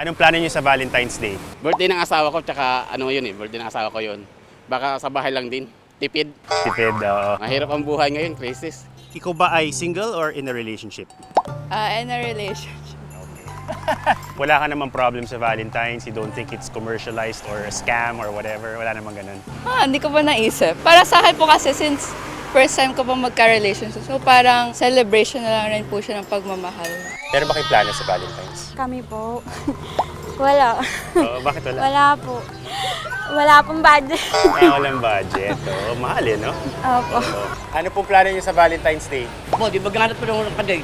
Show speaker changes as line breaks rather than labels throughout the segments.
Anong plano niyo sa Valentine's Day?
Birthday ng asawa ko, tsaka ano yun birthday ng asawa ko yun. Baka sa bahay lang din, tipid.
Tipid, oo.
Mahirap ang buhay ngayon, crisis.
Ikaw ba ay single or in a relationship?
In a relationship.
Wala ka namang problem sa Valentine's? You don't think it's commercialized or a scam or whatever? Wala namang ganun?
Hindi ko pa naisip. Para sa akin po kasi since first time ko pa magka-relationship, so parang celebration na lang rin po siya ng pagmamahal.
Pero bakit plano sa Valentine's?
Kami po. Wala.
Oo, bakit wala?
Wala po. Wala pong budget.
Walang budget. Oo, mahal eh, no?
Opo.
Ano pong plano niyo sa Valentine's Day?
Di ba ganap pa nung kadate?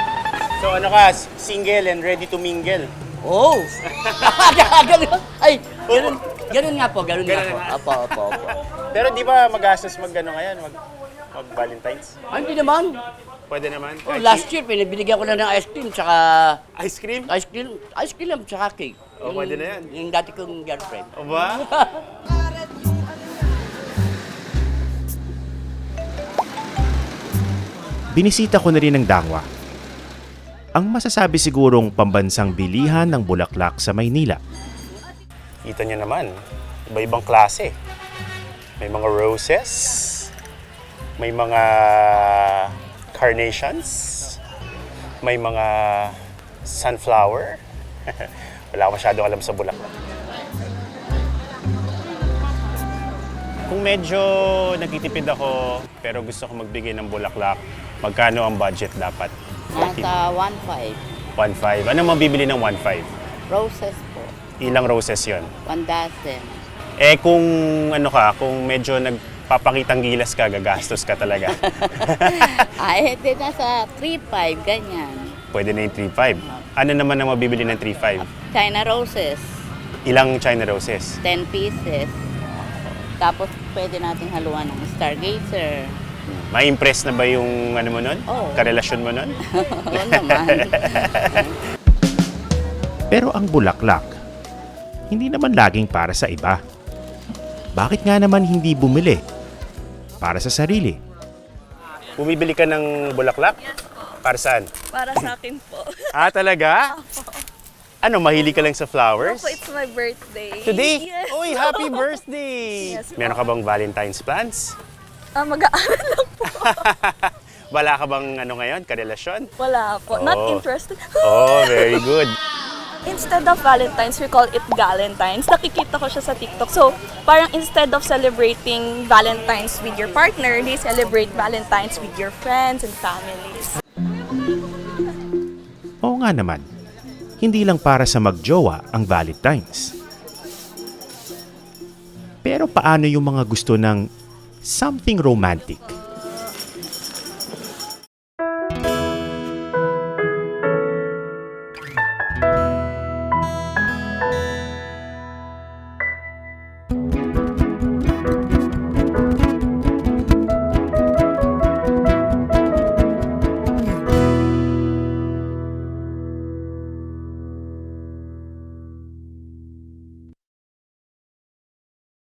So ano ka, single and ready to mingle?
Oh! Ganun. Ay, ganun nga po, ganun nga po. Opo.
Pero di ba magastos mag-ano ngayon, mag-Valentine's?
Ay, hindi naman.
Pwede naman?
Oh, last year, binibigyan ko na ng ice cream, tsaka
Ice cream?
ice cream lang, tsaka cake.
Oh, pwede na yan.
Yung dati kong girlfriend.
O ba?
Binisita ko na rin ang Dangwa. Ang masasabi sigurong pambansang bilihan ng bulaklak sa Maynila.
Kita nyo naman, iba-ibang klase. May mga roses, may mga carnations, may mga sunflower. Wala akong masyadong alam sa bulaklak. Kung medyo nagtitipid ako, pero gusto ko magbigay ng bulaklak, magkano ang budget dapat?
Nasa 1.5.
1.5. Anong mabibili ng 1.5?
Roses po.
Ilang roses yon?
1 dozen.
Eh kung ano ka, kung medyo nagpapakitang gilas ka, gagastos ka talaga.
Hindi nasa 3.5, ganyan.
Pwede na yung 3.5. Ano naman ang mabibili ng 3.5?
China roses,
Ilang China roses?
10 pieces. Tapos pwede nating haluan ng stargazer.
Ma-impress na ba yung ano mo nun?
Oo.
Karelasyon mo nun?
Oo naman.
Pero ang bulaklak, hindi naman laging para sa iba. Bakit nga naman hindi bumili? Para sa sarili.
Bumibili ka ng bulaklak? Para saan?
Para sa akin po.
Ah, talaga? Ano, mahilig ka lang sa flowers?
Opo, it's my birthday.
Today?
Yes.
Uy, happy birthday!
Yes,
Meron ka bang Valentine's plans?
Mag-aaral lang po.
Wala ka bang ano ngayon, karelasyon?
Wala po. Not
Oh.
interested.
Oh, very good.
Instead of Valentine's, we call it Galentine's. Nakikita ko siya sa TikTok. So, parang instead of celebrating Valentine's with your partner, they celebrate Valentine's with your friends and families.
Oo nga naman, hindi lang para sa magjowa ang Valentine's. Pero paano yung mga gusto ng something romantic?